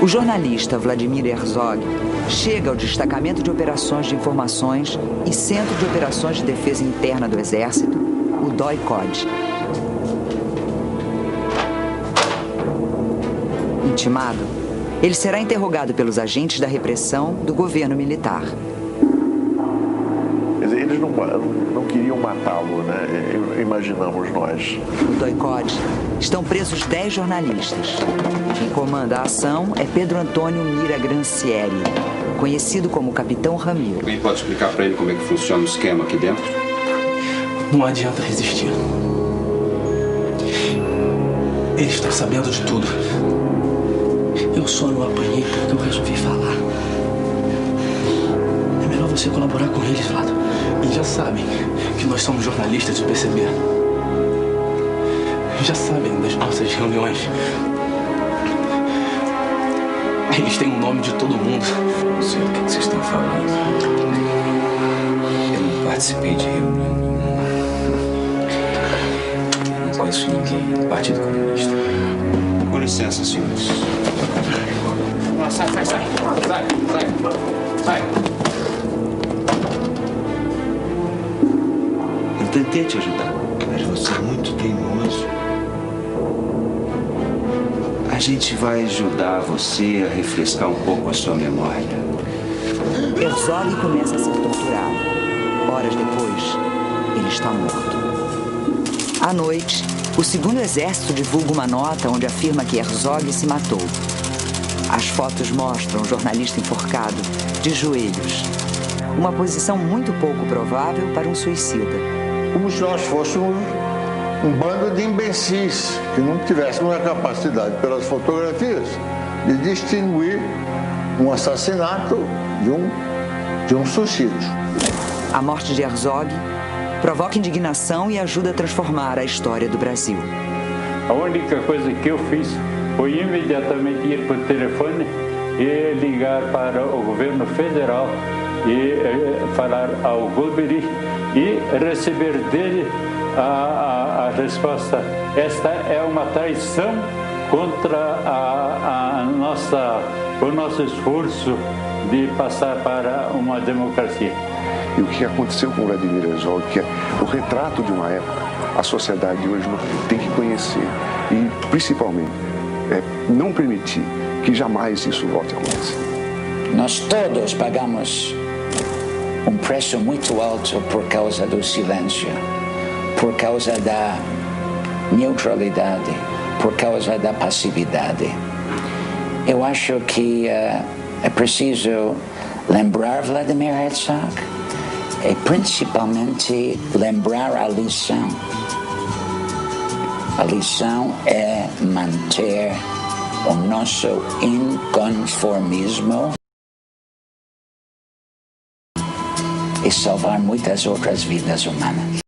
O jornalista Vladimir Herzog chega ao Destacamento de Operações de Informações e Centro de Operações de Defesa Interna do Exército, o DOI-COD. Intimado, ele será interrogado pelos agentes da repressão do governo militar. Eles não queriam matá-lo, né? Imaginamos nós. No DOI-COD estão presos 10 jornalistas. Quem comanda a ação é Pedro Antônio Mira Grancieri, conhecido como Capitão Ramiro. Alguém pode explicar para ele como é que funciona o esquema aqui dentro? Não adianta resistir. Eles estão sabendo de tudo. Eu só não apanhei porque eu resolvi falar. É melhor você colaborar com eles, Vlado. Eles já sabem que nós somos jornalistas do PCB. Já sabem das nossas reuniões. Eles têm o nome de todo mundo. Não sei do que vocês estão falando. Eu não participei de reunião nenhuma. Eu não conheço ninguém do Partido Comunista. Com licença, senhores. Sai. Eu tentei te ajudar, mas você é muito teimoso. A gente vai ajudar você a refrescar um pouco a sua memória. Herzog começa a ser torturado. Horas depois, ele está morto. À noite, o segundo exército divulga uma nota onde afirma que Herzog se matou. As fotos mostram o jornalista enforcado, de joelhos. Uma posição muito pouco provável para um suicida. Como se nós fôssemos um bando de imbecis, que não tivéssemos a capacidade, pelas fotografias, de distinguir um assassinato de um suicídio. A morte de Herzog provoca indignação e ajuda a transformar a história do Brasil. A única coisa que eu fiz foi imediatamente ir para o telefone e ligar para o governo federal e falar ao Golbery e receber dele a resposta. Esta é uma traição contra o nosso esforço de passar para uma democracia. E o que aconteceu com o Vladimir Herzog, que é o retrato de uma época, a sociedade de hoje tem que conhecer e, principalmente, não permitir que jamais isso volte a acontecer. Nós todos pagamos um preço muito alto por causa do silêncio, por causa da neutralidade, por causa da passividade. Eu acho que é preciso lembrar Vladimir Herzog e principalmente lembrar a lição. A lição é manter o nosso inconformismo e salvar muitas outras vidas humanas.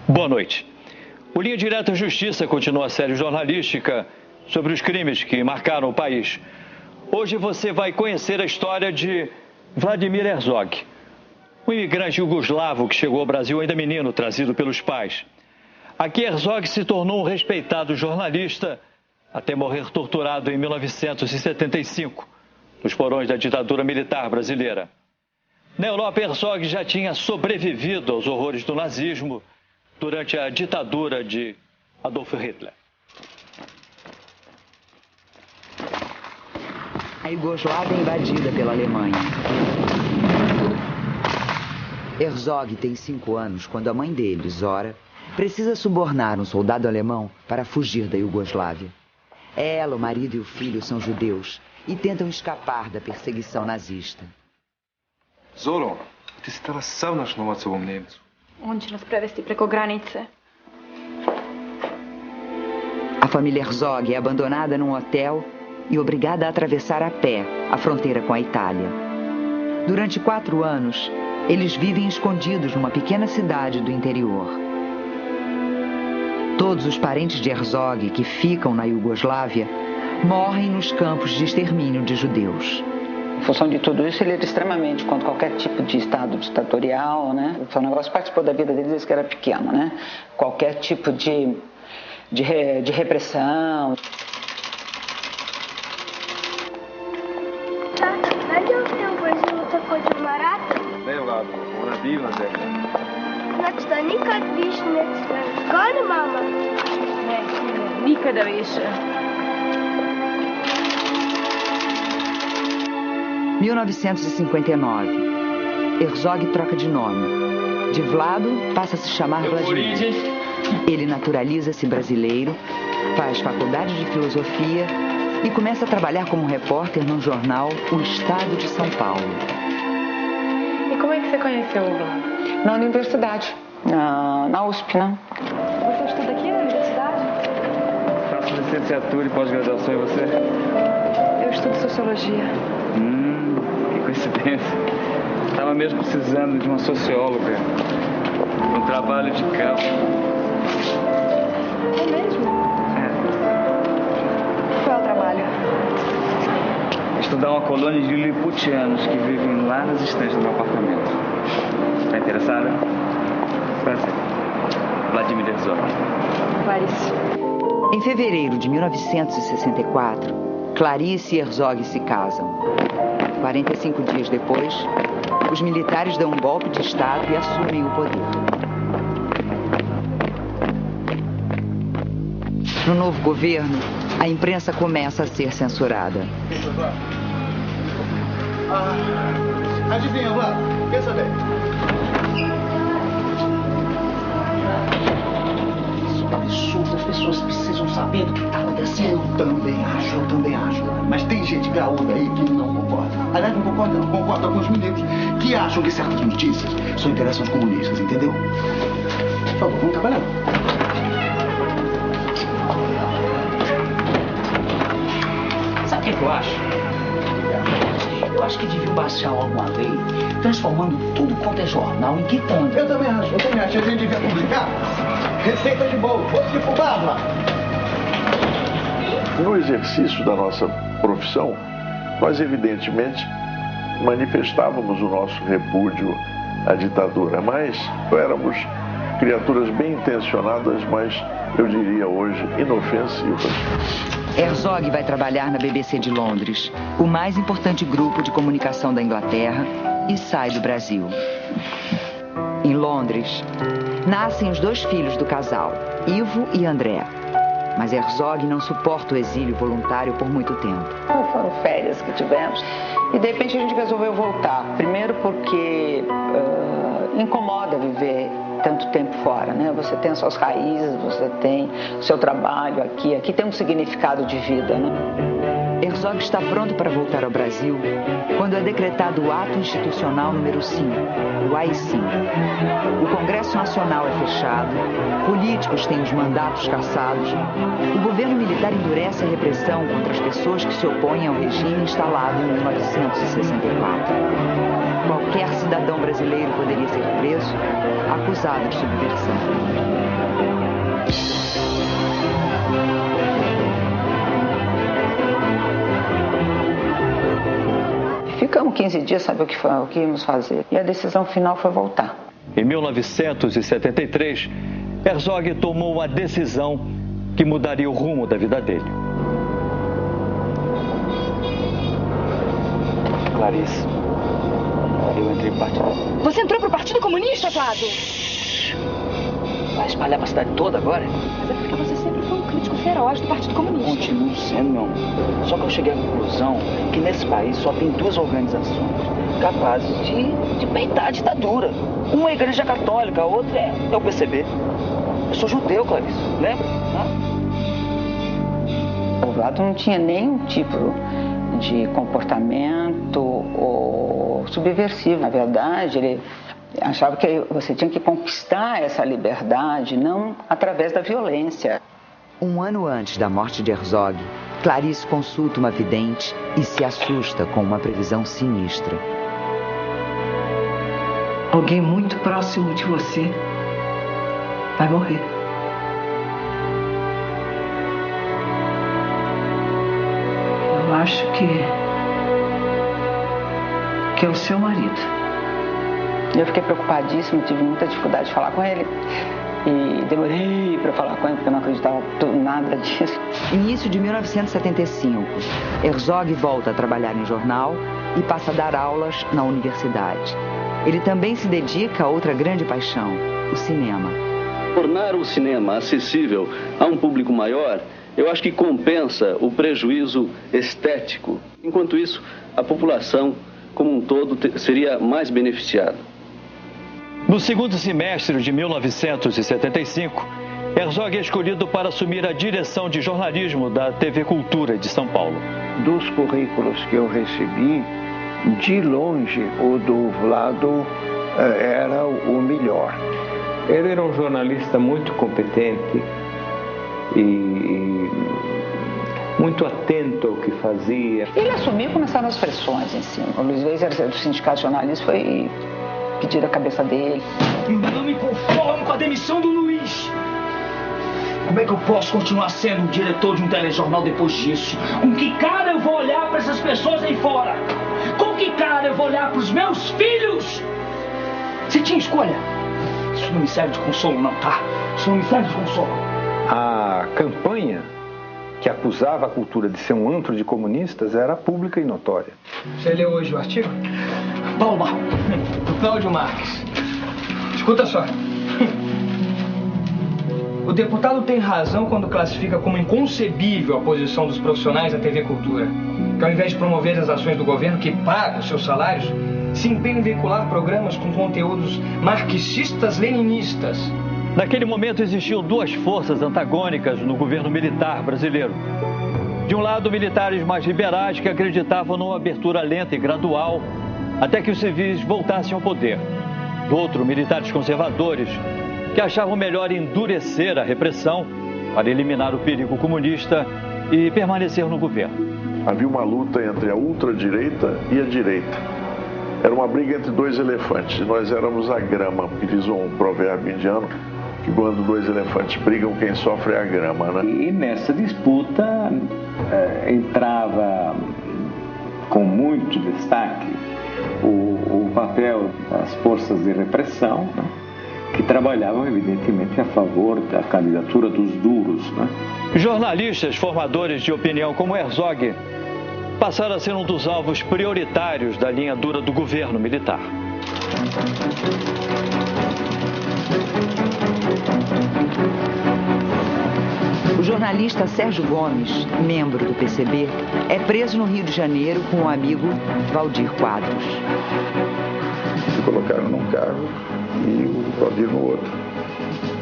Boa noite. O Linha Direta Justiça continua a série jornalística sobre os crimes que marcaram o país. Hoje você vai conhecer a história de Vladimir Herzog, um imigrante iugoslavo que chegou ao Brasil ainda menino, trazido pelos pais. Aqui Herzog se tornou um respeitado jornalista até morrer torturado em 1975, nos porões da ditadura militar brasileira. Na Europa, Herzog já tinha sobrevivido aos horrores do nazismo durante a ditadura de Adolf Hitler. A Iugoslávia é invadida pela Alemanha. Herzog tem 5 anos quando a mãe dele, Zora, precisa subornar um soldado alemão para fugir da Iugoslávia. Ela, o marido e o filho são judeus e tentam escapar da perseguição nazista. Zoro, ti si htjela sav naš novac ovom Nemcu. On će nas prevesti preko granice. A família Herzog é abandonada num hotel e obrigada a atravessar a pé a fronteira com a Itália. Durante 4 anos, eles vivem escondidos numa pequena cidade do interior. Todos os parentes de Herzog que ficam na Iugoslávia morrem nos campos de extermínio de judeus. Em função de tudo isso, ele era extremamente contra qualquer tipo de estado ditatorial, né? O negócio participou da vida dele desde que era pequeno, né? Qualquer tipo de repressão. Znate u filmu Brazilu također ima rat? Ne, Vlado, ona divna zemlja. Znači da nikad više neće sve. Zgodno, mama? Ne, nikada više. 1959. Herzog troca de nome. De Vlado passa a se chamar Vladimir. Ele naturaliza-se brasileiro, faz faculdade de filosofia e começa a trabalhar como repórter no jornal O Estado de São Paulo. E como é que você conheceu o Vlado? Na universidade, na USP, né? Você estuda aqui na universidade? Faço licenciatura e pós-graduação, e você? Eu estudo sociologia. Que coincidência. Estava mesmo precisando de uma socióloga. Um trabalho de campo. É mesmo? Qual é o trabalho? Estudar uma colônia de liliputianos que vivem lá nas estantes do meu apartamento. Está interessada? Prazer. Vladimir Herzog. Clarice. Em fevereiro de 1964, Clarice e Herzog se casam. 45 dias depois, os militares dão um golpe de Estado e assumem o poder. No novo governo, a imprensa começa a ser censurada. Adivinha, Vlad? Quer saber? Isso é um absurdo, as pessoas precisam saber do que está acontecendo. Eu também acho. Mas tem gente graúda aí que não concorda. Aliás, não concorda com os ministros que acham que certas notícias são interesses comunistas, entendeu? Por favor, vamos trabalhar. Sabe o que eu acho? Eu acho que deviam baixar alguma lei, transformando tudo quanto é jornal em quitanda. Eu também acho. A gente devia publicar receita de bolo, de fubá, lá. No exercício da nossa profissão, nós evidentemente manifestávamos o nosso repúdio à ditadura, mas éramos criaturas bem intencionadas, mas eu diria hoje inofensivas. Herzog vai trabalhar na BBC de Londres, o mais importante grupo de comunicação da Inglaterra, e sai do Brasil. Em Londres, nascem os 2 filhos do casal, Ivo e André. Mas Herzog não suporta o exílio voluntário por muito tempo. Foram férias que tivemos e de repente a gente resolveu voltar. Primeiro porque incomoda viver tanto tempo fora, né? Você tem as suas raízes, você tem o seu trabalho aqui. Aqui tem um significado de vida, né? Herzog está pronto para voltar ao Brasil quando é decretado o Ato Institucional número 5, o AI-5. O Congresso Nacional é fechado, políticos têm os mandatos cassados, o governo militar endurece a repressão contra as pessoas que se opõem ao regime instalado em 1964. Qualquer cidadão brasileiro poderia ser preso, acusado de subversão. Ficamos 15 dias, sabe o que íamos fazer. E a decisão final foi voltar. Em 1973, Herzog tomou uma decisão que mudaria o rumo da vida dele. Clarice, eu entrei no partido. Você entrou pro Partido Comunista, Vlado? Vai espalhar pra cidade toda agora? Mas é porque você sempre foi um crítico feroz do Partido Comunista. Continuo sendo, meu amor. Só que eu cheguei à conclusão que nesse país só tem duas organizações capazes de peitar a ditadura. Uma é a Igreja Católica, a outra é o PCB. Eu sou judeu, Clarice, lembra? O Vlado não tinha nenhum tipo de comportamento ou subversivo. Na verdade, ele achava que você tinha que conquistar essa liberdade, não através da violência. Um ano antes da morte de Herzog, Clarice consulta uma vidente e se assusta com uma previsão sinistra. Alguém muito próximo de você vai morrer. Eu acho que é o seu marido. Eu fiquei preocupadíssima, tive muita dificuldade de falar com ele. E demorei para falar com ele, porque eu não acreditava em nada disso. Início de 1975, Herzog volta a trabalhar em jornal e passa a dar aulas na universidade. Ele também se dedica a outra grande paixão, o cinema. Tornar o cinema acessível a um público maior, eu acho que compensa o prejuízo estético. Enquanto isso, a população como um todo seria mais beneficiada. No segundo semestre de 1975, Herzog é escolhido para assumir a direção de jornalismo da TV Cultura de São Paulo. Dos currículos que eu recebi, de longe o do Vlado era o melhor. Ele era um jornalista muito competente e muito atento ao que fazia. Ele assumiu e começaram as pressões em cima. O Luiz Reis, do Sindicato de Jornalistas, foi pedir a cabeça dele. Eu não me conformo com a demissão do Luiz. Como é que eu posso continuar sendo o diretor de um telejornal depois disso? Com que cara eu vou olhar para essas pessoas aí fora? Com que cara eu vou olhar para os meus filhos? Você tinha escolha? Isso não me serve de consolo, não, tá? Isso não me serve de consolo. A campanha que acusava a cultura de ser um antro de comunistas era pública e notória. Você leu hoje o artigo? Paulo, do Cláudio Marques. Escuta só. O deputado tem razão quando classifica como inconcebível a posição dos profissionais da TV Cultura, que ao invés de promover as ações do governo que paga os seus salários, se empenham em veicular programas com conteúdos marxistas-leninistas. Naquele momento existiam duas forças antagônicas no governo militar brasileiro. De um lado, militares mais liberais que acreditavam numa abertura lenta e gradual até que os civis voltassem ao poder. Do outro, militares conservadores que achavam melhor endurecer a repressão para eliminar o perigo comunista e permanecer no governo. Havia uma luta entre a ultradireita e a direita. Era uma briga entre dois elefantes. Nós éramos a grama, que diz um provérbio indiano, que quando dois elefantes brigam, quem sofre é a grama, né? E nessa disputa entrava com muito destaque o papel das forças de repressão, né? Que trabalhavam evidentemente a favor da candidatura dos duros, né? Jornalistas formadores de opinião como Herzog passaram a ser um dos alvos prioritários da linha dura do governo militar. O jornalista Sérgio Gomes, membro do PCB, é preso no Rio de Janeiro com o amigo Valdir Quadros. Se colocaram num carro e o Valdir no outro.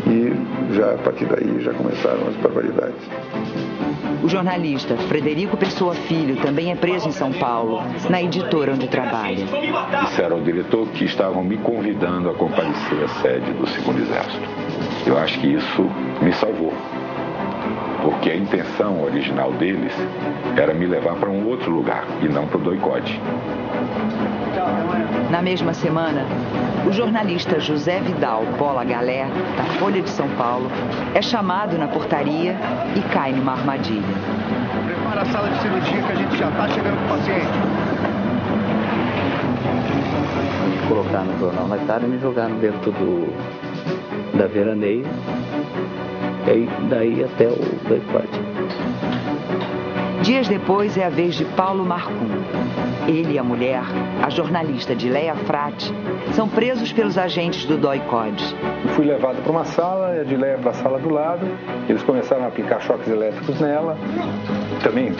E já a partir daí já começaram as barbaridades. O jornalista Frederico Pessoa Filho também é preso em São Paulo, na editora onde trabalha. Disseram ao diretor que estavam me convidando a comparecer à sede do 2º Exército. Eu acho que isso me salvou, porque a intenção original deles era me levar para um outro lugar e não para o doicode. Na mesma semana, o jornalista José Vidal Pola Galé, da Folha de São Paulo, é chamado na portaria e cai numa armadilha. Prepara a sala de cirurgia que a gente já está chegando com o paciente. Me colocaram no jornal na cara e me jogaram dentro da veraneia. E daí até o doicode. Dias depois é a vez de Paulo Marcum. Ele e a mulher, a jornalista Adileia Frati, são presos pelos agentes do DOI-CODE. Fui levado para uma sala, a Adileia para a sala do lado. Eles começaram a aplicar choques elétricos nela. Também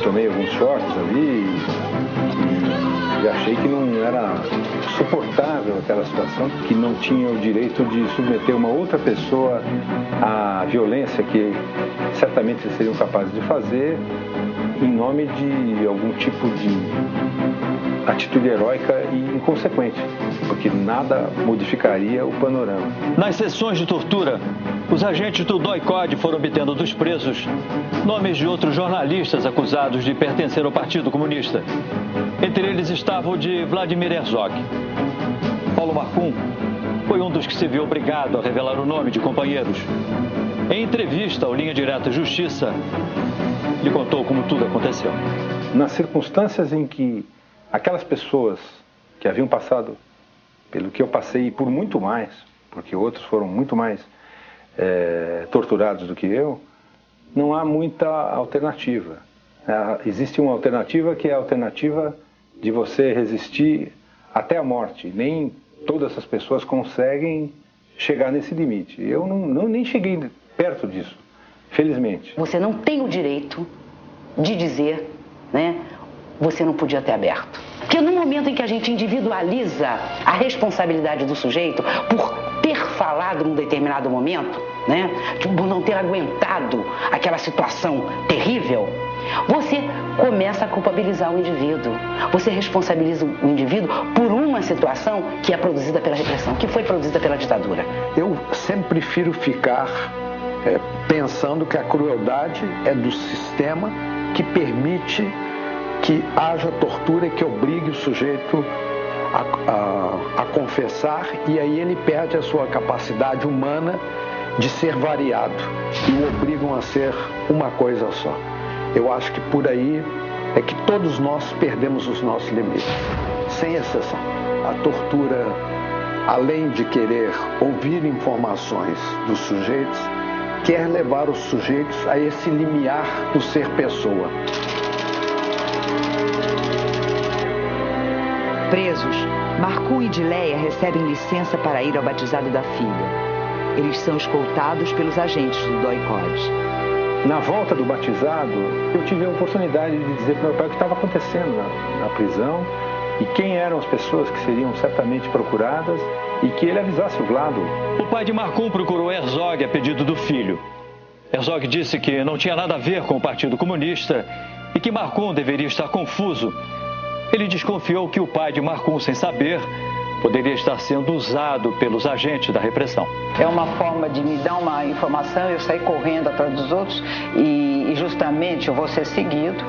tomei alguns choques ali e achei que não era suportável aquela situação, que não tinha o direito de submeter uma outra pessoa à violência que certamente eles seriam capazes de fazer em nome de algum tipo de atitude heróica e inconsequente, porque nada modificaria o panorama. Nas sessões de tortura, os agentes do DOI-CODE foram obtendo dos presos nomes de outros jornalistas acusados de pertencer ao Partido Comunista. Entre eles estava o de Vladimir Herzog. Paulo Marcum foi um dos que se viu obrigado a revelar o nome de companheiros. Em entrevista ao Linha Direta Justiça, ele contou como tudo aconteceu. Nas circunstâncias em que aquelas pessoas que haviam passado pelo que eu passei e por muito mais, porque outros foram muito mais torturados do que eu, não há muita alternativa. Existe uma alternativa que é a alternativa de você resistir até a morte. Nem todas essas pessoas conseguem chegar nesse limite. Eu nem cheguei perto disso, felizmente. Você não tem o direito de dizer, né, você não podia ter aberto. Porque no momento em que a gente individualiza a responsabilidade do sujeito por ter falado num determinado momento, né, por não ter aguentado aquela situação terrível, você começa a culpabilizar o indivíduo. Você responsabiliza o indivíduo por uma situação que é produzida pela repressão, que foi produzida pela ditadura. Eu sempre prefiro ficar pensando que a crueldade é do sistema que permite que haja tortura, que obrigue o sujeito a confessar, e aí ele perde a sua capacidade humana de ser variado e o obrigam a ser uma coisa só. Eu acho que por aí é que todos nós perdemos os nossos limites, sem exceção. A tortura, além de querer ouvir informações dos sujeitos, quer levar os sujeitos a esse limiar do ser pessoa. Presos, Marcum e Adileia recebem licença para ir ao batizado da filha. Eles são escoltados pelos agentes do DOI-CODE. Na volta do batizado, eu tive a oportunidade de dizer para meu pai o que estava acontecendo na prisão e quem eram as pessoas que seriam certamente procuradas e que ele avisasse o Vlado. O pai de Marcum procurou Herzog a pedido do filho. Herzog disse que não tinha nada a ver com o Partido Comunista e que Marcum deveria estar confuso. Ele desconfiou que o pai de Marcum, sem saber, poderia estar sendo usado pelos agentes da repressão. É uma forma de me dar uma informação, eu sair correndo atrás dos outros e justamente eu vou ser seguido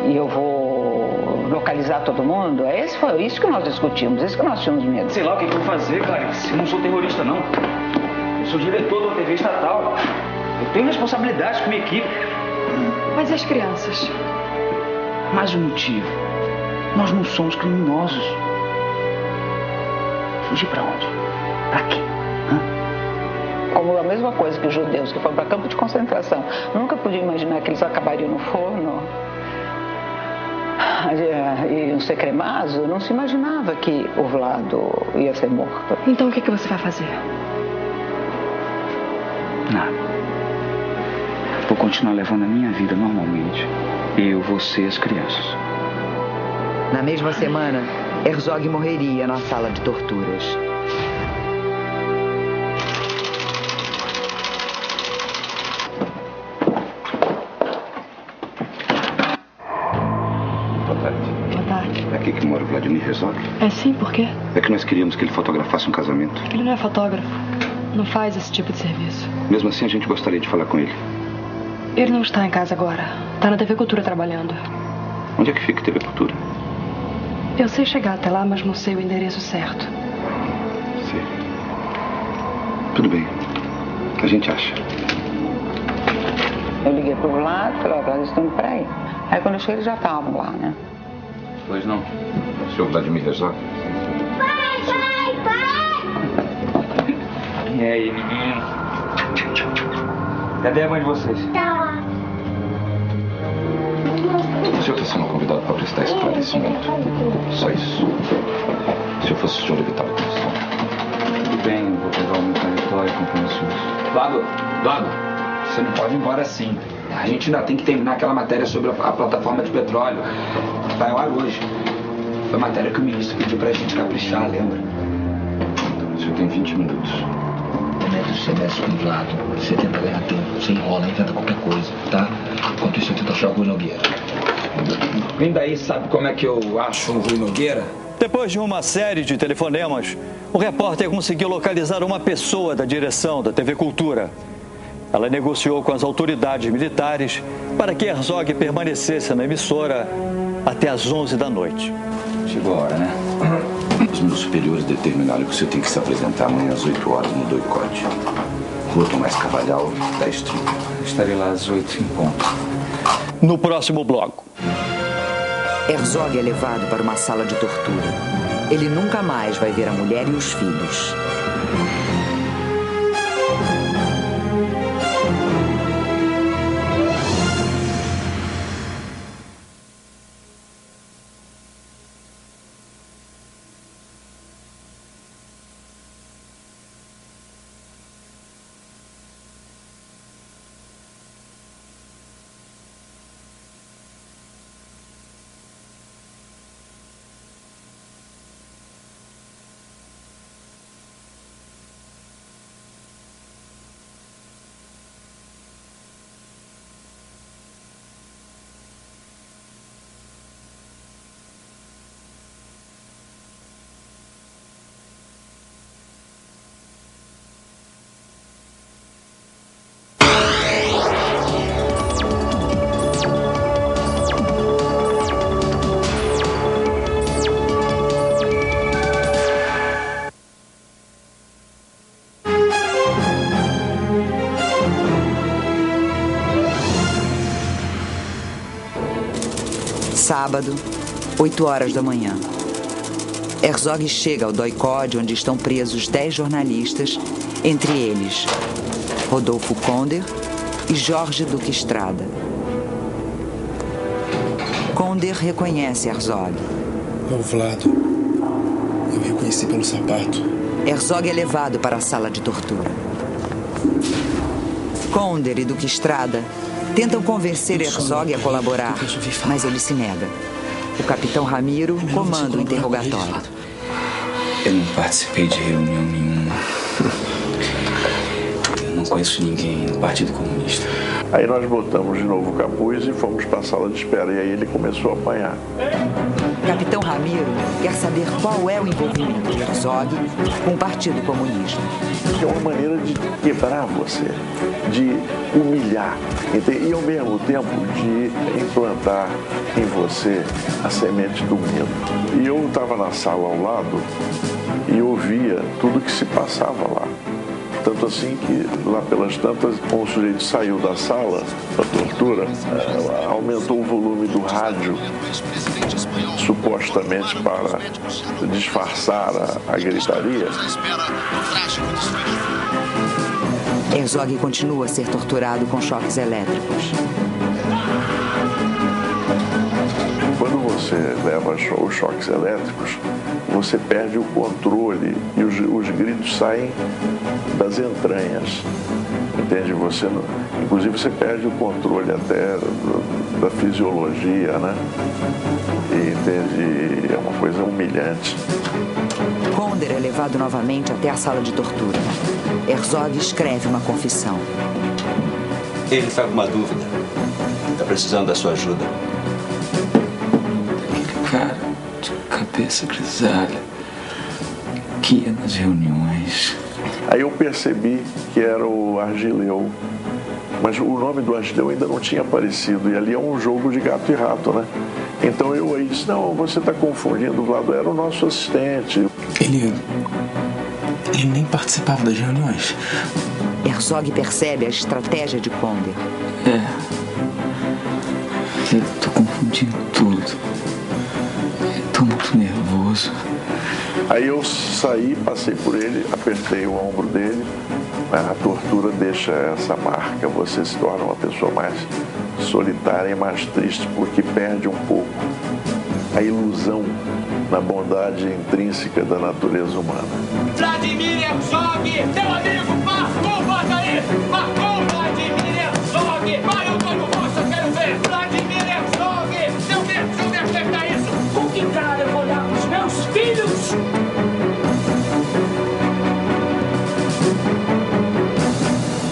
e eu vou localizar todo mundo. Foi isso que nós discutimos, isso que nós tínhamos medo. Sei lá o que eu vou fazer, Clarice. Eu não sou terrorista, não. Eu sou diretor de uma TV estatal. Eu tenho responsabilidade com minha equipe. Mas e as crianças? Mais um motivo. Nós não somos criminosos. Fugir pra onde? Pra quê? Como a mesma coisa que os judeus que foram para campo de concentração. Nunca podia imaginar que eles acabariam no forno. Iam ser cremados. Não se imaginava que o Vlado ia ser morto. Então o que você vai fazer? Nada. Vou continuar levando a minha vida normalmente. Eu, você e as crianças. Na mesma semana, Herzog morreria na sala de torturas. Boa tarde. Boa tarde. É aqui que mora o Vladimir Herzog? É sim, por quê? É que nós queríamos que ele fotografasse um casamento. Ele não é fotógrafo. Não faz esse tipo de serviço. Mesmo assim, a gente gostaria de falar com ele. Ele não está em casa agora. Está na TV Cultura trabalhando. Onde é que fica a TV Cultura? Eu sei chegar até lá, mas não sei o endereço certo. Sei. Tudo bem. A gente acha. Eu liguei pro Vlado, falei, eles estão indo pra aí. Aí quando eu cheguei, eles já estavam lá, né? Pois não. O senhor Vladimir Herzog? E aí, menino? Cadê a mãe de vocês? O senhor está sendo convidado para prestar esclarecimento. assunto. Só isso. Se eu fosse o senhor, evitava a discussão. Tudo bem, eu vou pegar o meu paletó e compromisso isso. Eduardo, você não pode ir embora assim. A gente ainda tem que terminar aquela matéria sobre a plataforma de petróleo. Vai ao ar hoje. Foi a matéria que o ministro pediu pra gente caprichar, lembra? Então, o senhor tem 20 minutos. Neto, você mexe com o Vlado. Você tenta ganhar tempo. Você enrola, inventa qualquer coisa, tá? Enquanto isso, eu tento achar o Rui Nogueira. Vem daí, sabe como é que eu acho o Rui Nogueira? Depois de uma série de telefonemas, o repórter conseguiu localizar uma pessoa da direção da TV Cultura. Ela negociou com as autoridades militares para que Herzog permanecesse na emissora até às 11 da noite. Chegou a hora, né? Os meus superiores determinaram que o senhor tem que se apresentar amanhã às 8 horas no Doicote. Rua Tomás Carvalhal, 10:30. Estarei lá às 8 em ponto. No próximo bloco. Herzog é levado para uma sala de tortura. Ele nunca mais vai ver a mulher e os filhos. Sábado, 8 horas da manhã. Herzog chega ao Doicode, onde estão presos 10 jornalistas, entre eles Rodolfo Konder e Jorge Duque Estrada. Konder reconhece Herzog. É o Vlado. Eu reconheci pelo sapato. Herzog é levado para a sala de tortura. Konder e Duque Estrada tentam convencer Herzog a colaborar, mas ele se nega. O capitão Ramiro comanda o interrogatório. Eu não participei de reunião nenhuma. Eu não conheço ninguém no Partido Comunista. Aí nós botamos de novo o capuz e fomos para a sala de espera. E aí ele começou a apanhar. O capitão Ramiro quer saber qual é o envolvimento de Herzog com o Partido Comunista. É uma maneira de quebrar você, de humilhar e ao mesmo tempo de implantar em você a semente do medo. E eu estava na sala ao lado e ouvia tudo que se passava lá. Tanto assim que lá pelas tantas, quando o sujeito saiu da sala da tortura, aumentou o volume do rádio, supostamente para disfarçar a gritaria. Herzog continua a ser torturado com choques elétricos. Quando você leva os choques elétricos, você perde o controle e os gritos saem das entranhas. Entende? Você, inclusive, você perde o controle até da fisiologia, né? E, entende? É uma coisa humilhante. Konder é levado novamente até a sala de tortura. Herzog escreve uma confissão. Ele está com uma dúvida. Está precisando da sua ajuda. Cara de cabeça grisalha que ia nas reuniões. Aí eu percebi que era o Argileu, mas o nome do Argileu ainda não tinha aparecido, e ali é um jogo de gato e rato, né? Então eu aí disse, não, você está confundindo, o Vlado era o nosso assistente. Ele nem participava das reuniões. Herzog percebe a estratégia de Konder. Eu tô confundindo tudo. Tô muito nervoso. Aí eu saí, passei por ele, apertei o ombro dele. A tortura deixa essa marca, você se torna uma pessoa mais solitária e mais triste, porque perde um pouco a ilusão na bondade intrínseca da natureza humana. Vladimir Herzog, teu amigo, marcou, bota aí! Marcou, Vladimir Herzog! Vai, Antônio Rocha, quero ver! Vladimir Herzog, seu Deus, acertar isso! Com que cara eu vou olhar pros meus filhos?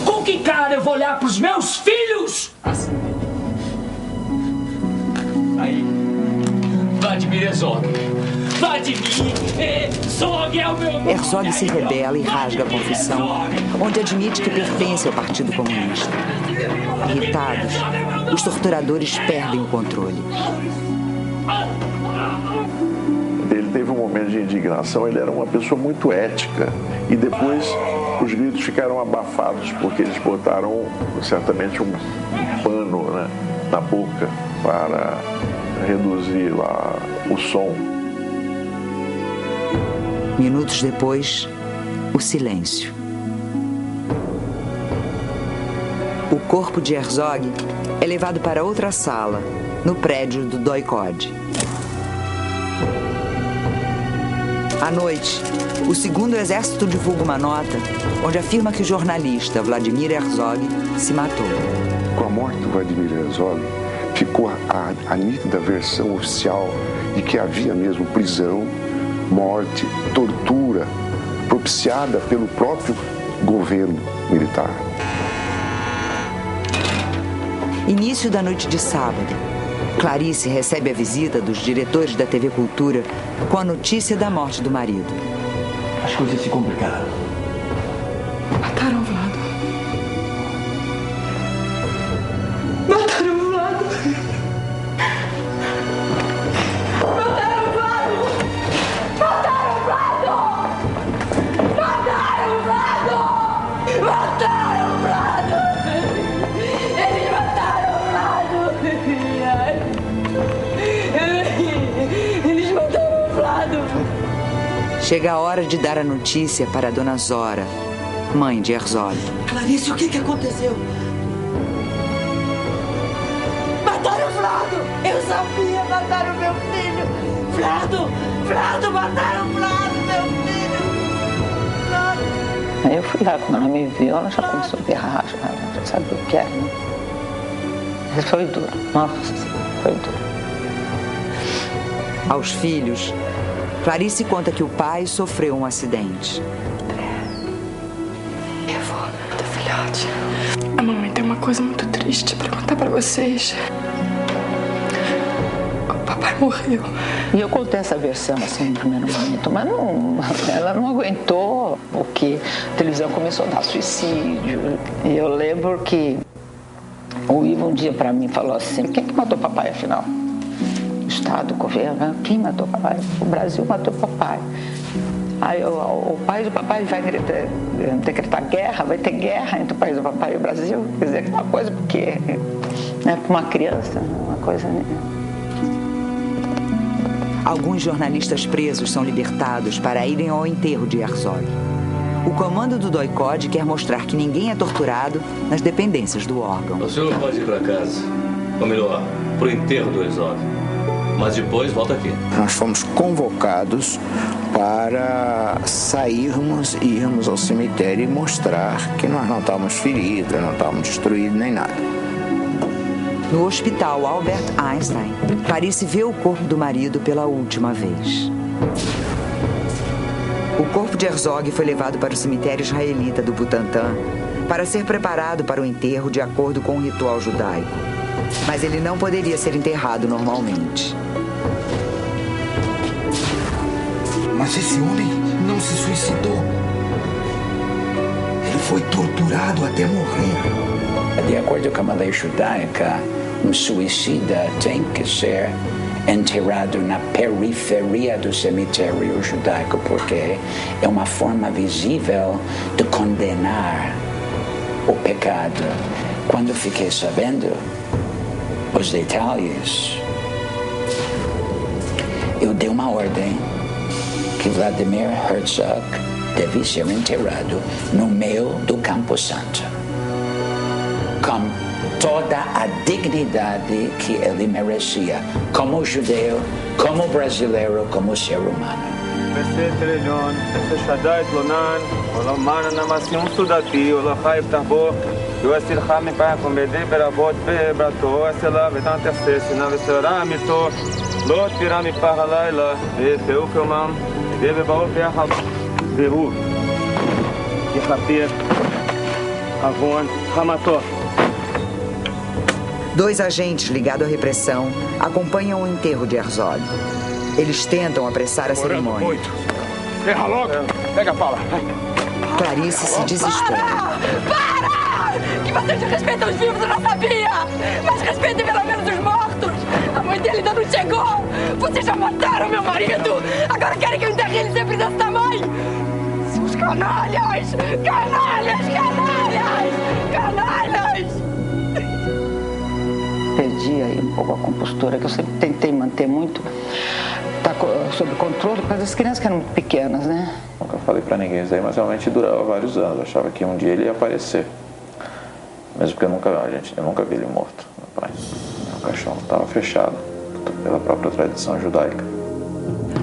Com que cara eu vou olhar pros meus filhos? Assim. Aí. Vladimir Herzog. Vladimir Herzog é o meu nome. Herzog se rebela e rasga a confissão, onde admite que pertence ao Partido Comunista. Irritados, os torturadores perdem o controle. Ele teve um momento de indignação, ele era uma pessoa muito ética. E depois os gritos ficaram abafados, porque eles botaram certamente um pano, né, na boca para reduzir o som. Minutos depois, o silêncio. O corpo de Herzog é levado para outra sala, no prédio do DOI-CODE. À noite, o segundo exército divulga uma nota onde afirma que o jornalista Vladimir Herzog se matou. Com a morte do Vladimir Herzog, ficou a nítida versão oficial de que havia mesmo prisão, morte, tortura, propiciada pelo próprio governo militar. Início da noite de sábado, Clarice recebe a visita dos diretores da TV Cultura com a notícia da morte do marido. As coisas se complicaram. Mataram o Vlado. Mataram o Vlado. Mataram o Vlado. Mataram o Vlado. Mataram o Vlado. Mataram o Vlado. Eles mataram o Vlado. Eles mataram o Vlado. Chega a hora de dar a notícia para a dona Zora, mãe de Herzog. Clarice, o que aconteceu? Mataram o Vlado! Eu sabia! Mataram meu filho! Vlado! Mataram o Vlado, meu filho! Vlado! Aí eu fui lá, quando ela me viu, ela já começou a berrar, já sabia o que era, né? Mas foi duro, nossa, foi duro. Aos filhos, Clarice conta que o pai sofreu um acidente. Do filhote. A mamãe tem uma coisa muito triste pra contar pra vocês. O papai morreu. E eu contei essa versão assim no primeiro momento, mas ela não aguentou, porque a televisão começou a dar suicídio. E eu lembro que o Ivo um dia pra mim falou assim: quem que matou o papai afinal? O Estado, o governo? Quem matou o papai? O Brasil matou o papai. Aí o pai do papai vai decretar guerra, vai ter guerra entre o país do papai e o Brasil. Quer dizer, uma coisa, porque para uma criança, uma coisa. Alguns jornalistas presos são libertados para irem ao enterro de Herzog. O comando do DOI-CODE quer mostrar que ninguém é torturado nas dependências do órgão. O senhor pode ir para casa, ou melhor, para o enterro do Herzog. Mas depois volta aqui. Nós fomos convocados para sairmos e irmos ao cemitério e mostrar que nós não estávamos feridos, não estávamos destruídos nem nada. No hospital Albert Einstein, Clarice vê o corpo do marido pela última vez. O corpo de Herzog foi levado para o cemitério israelita do Butantã para ser preparado para o enterro de acordo com o ritual judaico. Mas ele não poderia ser enterrado normalmente. Mas esse homem não se suicidou. Ele foi torturado até morrer. De acordo com a lei judaica, um suicida tem que ser enterrado na periferia do cemitério judaico, porque é uma forma visível de condenar o pecado. Quando fiquei sabendo os detalhes, eu dei uma ordem que Vladimir Herzog deve ser enterrado no meio do Campo Santo, com toda a dignidade que ele merecia, como judeu, como brasileiro, como ser humano. Dois agentes ligados à repressão acompanham o enterro de Herzog. Eles tentam apressar a cerimônia. Ferra logo! Pega a pala! Clarice se desespera. Para! Que vocês respeitam os vivos, eu não sabia! Mas respeitem pelo menos os mortos! A mãe dele ainda não chegou! Vocês já mataram meu marido! Agora querem que eu enterre ele sempre desse tamanho! Seus canalhas! Canalhas! Canalhas! Canalhas! Perdi aí um pouco a compostura, que eu sempre tentei manter muito, sob controle, porque as crianças que eram muito pequenas, né? Nunca falei pra ninguém isso aí, mas realmente durava vários anos. Eu achava que um dia ele ia aparecer. Mesmo porque eu nunca vi ele morto, meu pai. O caixão estava fechado pela própria tradição judaica.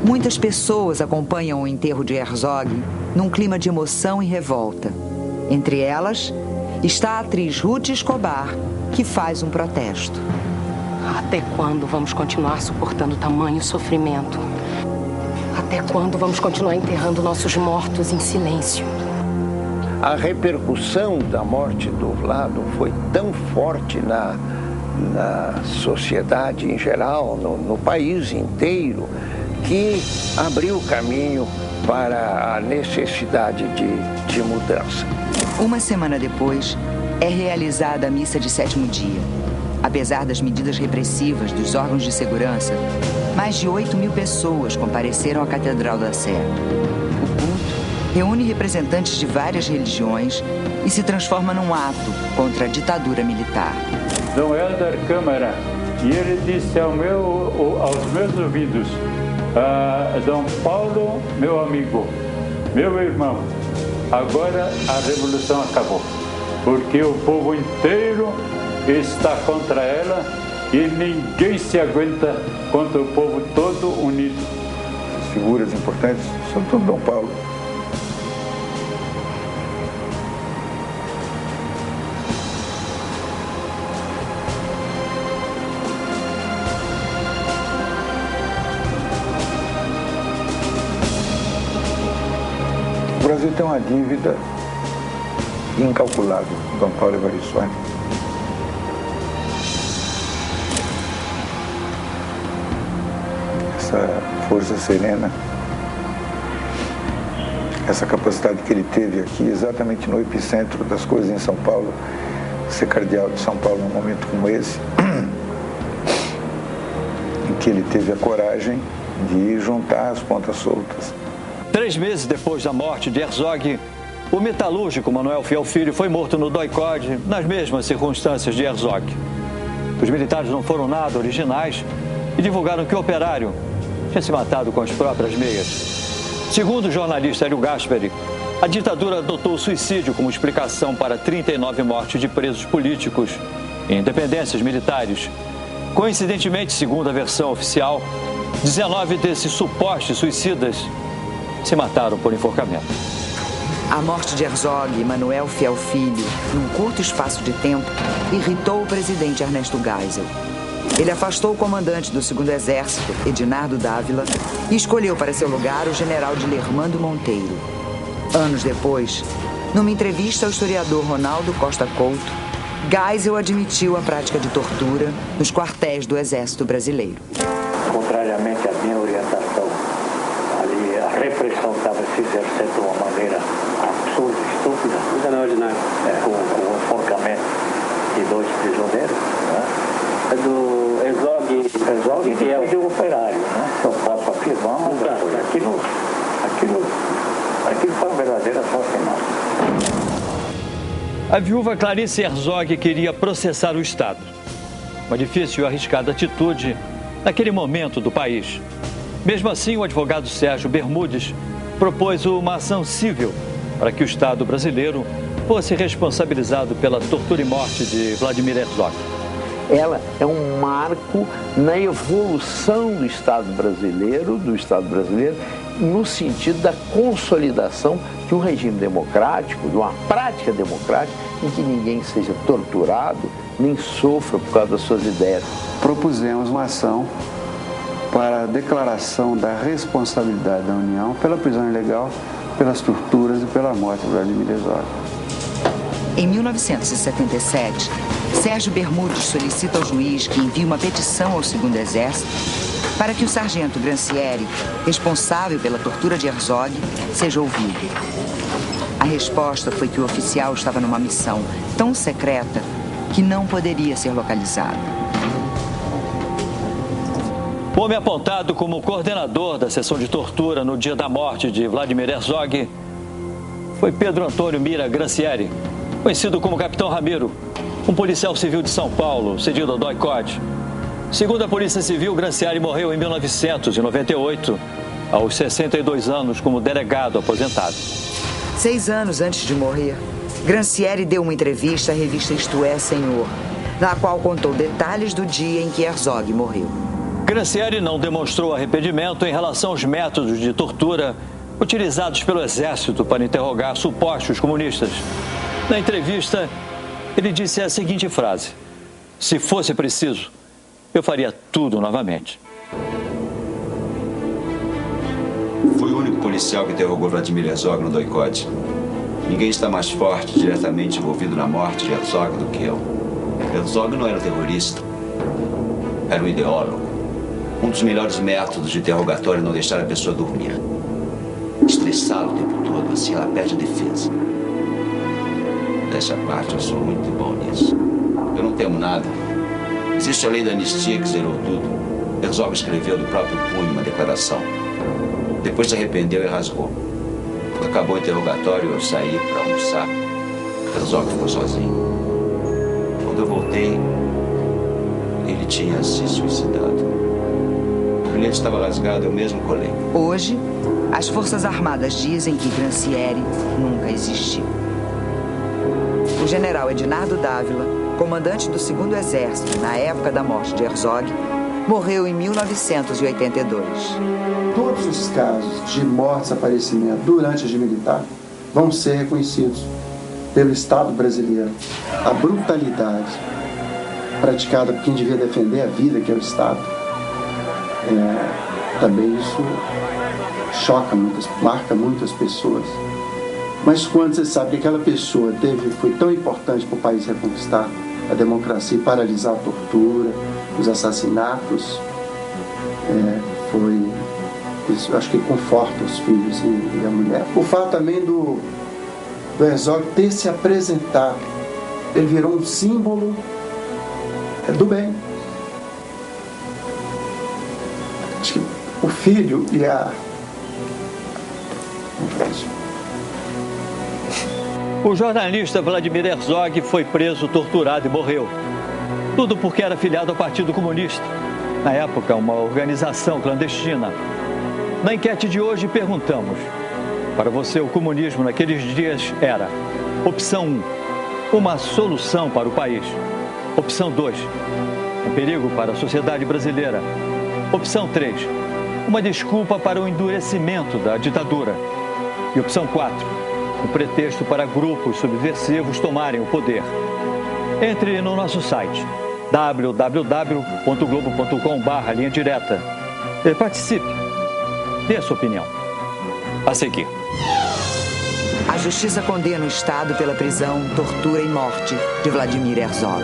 Muitas pessoas acompanham o enterro de Herzog num clima de emoção e revolta. Entre elas está a atriz Ruth Escobar, que faz um protesto. Até quando vamos continuar suportando tamanho sofrimento? Até quando vamos continuar enterrando nossos mortos em silêncio? A repercussão da morte do Vlado foi tão forte na sociedade em geral, no país inteiro, que abriu caminho para a necessidade de mudança. Uma semana depois, é realizada a missa de sétimo dia. Apesar das medidas repressivas dos órgãos de segurança, mais de 8.000 pessoas compareceram à Catedral da Sé. O culto reúne representantes de várias religiões e se transforma num ato contra a ditadura militar. Dom Helder Câmara, e ele disse aos meus ouvidos: Dom Paulo, meu amigo, meu irmão, agora a revolução acabou, porque o povo inteiro está contra ela e ninguém se aguenta contra o povo todo unido. As figuras importantes, sobretudo Dom Paulo. O Brasil tem uma dívida incalculável com Dom Paulo Evaristo. Essa força serena, essa capacidade que ele teve aqui, exatamente no epicentro das coisas em São Paulo, ser cardeal de São Paulo num momento como esse, em que ele teve a coragem de juntar as pontas soltas. 3 meses depois da morte de Herzog, o metalúrgico Manuel Fiel Filho foi morto no DOI-CODE nas mesmas circunstâncias de Herzog. Os militares não foram nada originais e divulgaram que o operário tinha se matado com as próprias meias. Segundo o jornalista Hélio Gasperi, a ditadura adotou o suicídio como explicação para 39 mortes de presos políticos e independências militares. Coincidentemente, segundo a versão oficial, 19 desses supostos suicidas se mataram por enforcamento. A morte de Herzog e Manuel Fiel Filho, num curto espaço de tempo, irritou o presidente Ernesto Geisel. Ele afastou o comandante do 2º Exército, Edinardo Dávila, e escolheu para seu lugar o general Dilermando Monteiro. Anos depois, numa entrevista ao historiador Ronaldo Costa Couto, Geisel admitiu a prática de tortura nos quartéis do Exército Brasileiro. Contrariamente à minha orientação, ali a repressão estava se exercendo de uma maneira absurda, estúpida. Extraordinária. Com o enforcamento de 2 prisioneiros. É do Herzog e é de operário, né? Eu posso afirmar, mas aquilo foi uma verdadeira assassinato. A viúva Clarice Herzog queria processar o Estado. Uma difícil e arriscada atitude naquele momento do país. Mesmo assim, o advogado Sérgio Bermudes propôs uma ação civil para que o Estado brasileiro fosse responsabilizado pela tortura e morte de Vladimir Herzog. Ela é um marco na evolução do Estado brasileiro, no sentido da consolidação de um regime democrático, de uma prática democrática em que ninguém seja torturado, nem sofra por causa das suas ideias. Propusemos uma ação para a declaração da responsabilidade da União pela prisão ilegal, pelas torturas e pela morte de Vladimir Herzog. Em 1977, Sérgio Bermudes solicita ao juiz que envie uma petição ao Segundo Exército para que o sargento Grancieri, responsável pela tortura de Herzog, seja ouvido. A resposta foi que o oficial estava numa missão tão secreta que não poderia ser localizado. O homem apontado como coordenador da sessão de tortura no dia da morte de Vladimir Herzog foi Pedro Antônio Mira Grancieri, conhecido como Capitão Ramiro, um policial civil de São Paulo, cedido ao DOI-CODE. Segundo a Polícia Civil, Grancieri morreu em 1998, aos 62 anos, como delegado aposentado. 6 anos antes de morrer, Grancieri deu uma entrevista à revista Isto É, Senhor, na qual contou detalhes do dia em que Herzog morreu. Grancieri não demonstrou arrependimento em relação aos métodos de tortura utilizados pelo Exército para interrogar supostos comunistas. Na entrevista, ele disse a seguinte frase: "Se fosse preciso, eu faria tudo novamente." Fui o único policial que interrogou Vladimir Herzog no DOI-CODE. Ninguém está mais forte, diretamente envolvido na morte de Herzog do que eu. Herzog não era terrorista, era um ideólogo. Um dos melhores métodos de interrogatório é não deixar a pessoa dormir. Estressá-la o tempo todo, assim ela perde a defesa. Dessa parte, eu sou muito bom nisso. Eu não temo nada. Existe a lei da anistia que zerou tudo. Herzog escreveu do próprio punho uma declaração. Depois se arrependeu e rasgou. Quando acabou o interrogatório, eu saí para almoçar. Herzog ficou sozinho. Quando eu voltei, ele tinha se suicidado. O bilhete estava rasgado, eu mesmo colei. Hoje, as Forças Armadas dizem que Grancieri nunca existiu. O general Ednardo Dávila, comandante do Segundo Exército na época da morte de Herzog, morreu em 1982. Todos os casos de morte e desaparecimento durante o regime militar vão ser reconhecidos pelo Estado brasileiro. A brutalidade praticada por quem devia defender a vida, que é o Estado, também isso choca marca muitas pessoas. Mas quando você sabe que aquela pessoa foi tão importante para o país reconquistar a democracia e paralisar a tortura, os assassinatos, isso acho que conforta os filhos e a mulher. O fato também do Herzog ter se apresentado, ele virou um símbolo do bem. Acho que o filho e a... O jornalista Vladimir Herzog foi preso, torturado e morreu. Tudo porque era filiado ao Partido Comunista. Na época, uma organização clandestina. Na enquete de hoje, perguntamos: para você, o comunismo naqueles dias era: opção 1, uma solução para o país. Opção 2, um perigo para a sociedade brasileira. Opção 3, uma desculpa para o endurecimento da ditadura. E opção 4, um pretexto para grupos subversivos tomarem o poder. Entre no nosso site www.globo.com/linha direta e participe. Dê a sua opinião. A seguir. A justiça condena o Estado pela prisão, tortura e morte de Vladimir Herzog.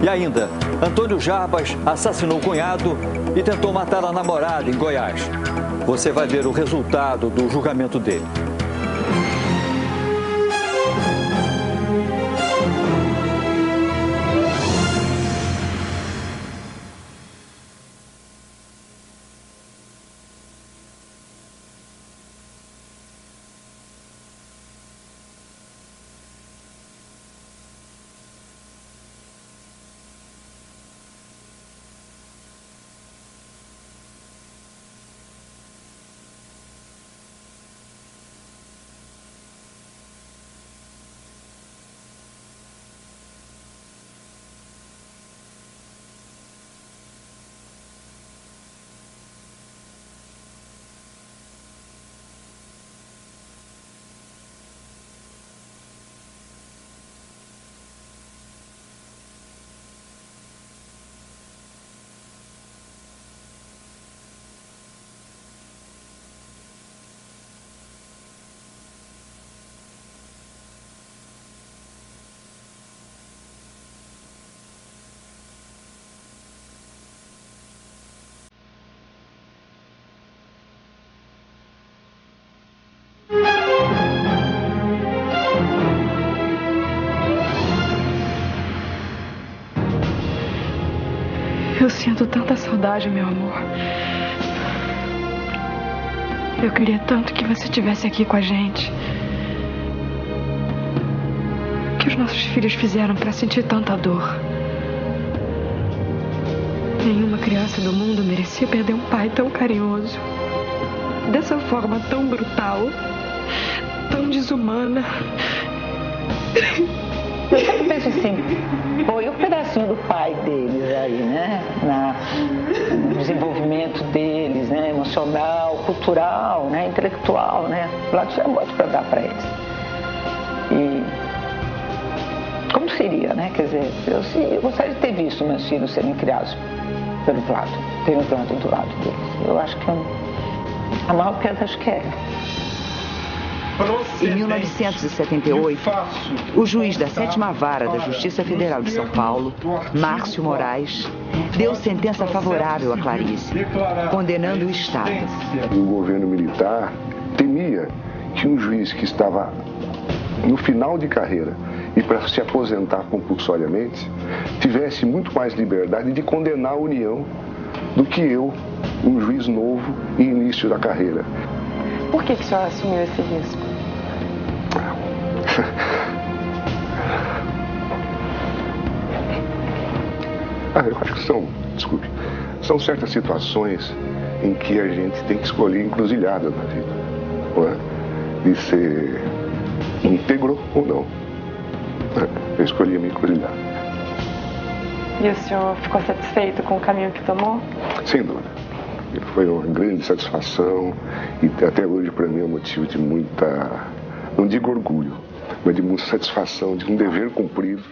E ainda, Antônio Jarbas assassinou o cunhado e tentou matar a namorada em Goiás. Você vai ver o resultado do julgamento dele. Eu sinto tanta saudade, meu amor. Eu queria tanto que você estivesse aqui com a gente. O que os nossos filhos fizeram para sentir tanta dor? Nenhuma criança do mundo merecia perder um pai tão carinhoso. Dessa forma tão brutal, tão desumana. Eu sempre penso assim, foi um pedacinho do pai deles aí, né? No desenvolvimento deles, né? Emocional, cultural, né? Intelectual, né? O Vlado tinha muito para dar para eles. E como seria, né? Quer dizer, eu gostaria de ter visto meus filhos serem criados pelo Vlado, ter um Vlado do lado deles. Eu acho que a maior perda acho que é. Em 1978, o juiz da 7ª Vara da Justiça Federal de São Paulo, Márcio Moraes, deu sentença favorável a Clarice, condenando o Estado. O governo militar temia que um juiz que estava no final de carreira e para se aposentar compulsoriamente, tivesse muito mais liberdade de condenar a União do que eu, um juiz novo e início da carreira. Por que o senhor assumiu esse risco? Eu acho que são certas situações em que a gente tem que escolher encruzilhadas na vida, não é? De ser íntegro ou não. Eu escolhi a minha encruzilhada. E o senhor ficou satisfeito com o caminho que tomou? Sem dúvida. Foi uma grande satisfação e até hoje para mim é um motivo de muita, não digo orgulho, mas de muita satisfação, de um dever cumprido.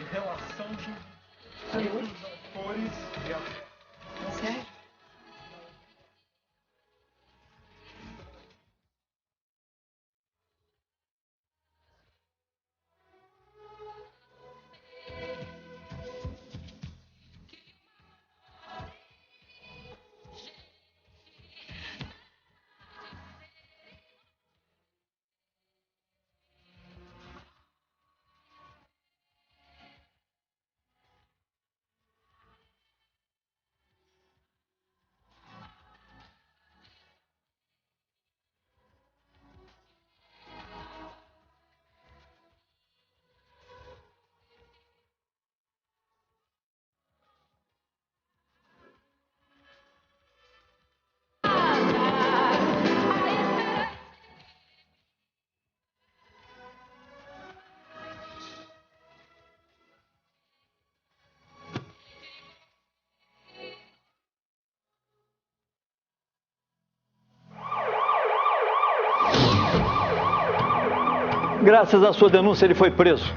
Graças à sua denúncia, ele foi preso.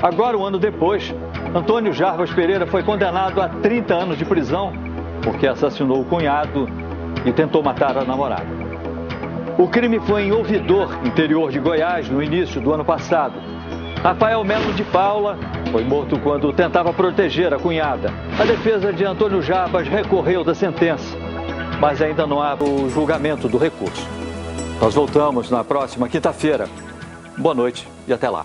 Agora, um ano depois, Antônio Jarbas Pereira foi condenado a 30 anos de prisão porque assassinou o cunhado e tentou matar a namorada. O crime foi em Ouvidor, interior de Goiás, no início do ano passado. Rafael Melo de Paula foi morto quando tentava proteger a cunhada. A defesa de Antônio Jarbas recorreu da sentença, mas ainda não há o julgamento do recurso. Nós voltamos na próxima quinta-feira. Boa noite e até lá.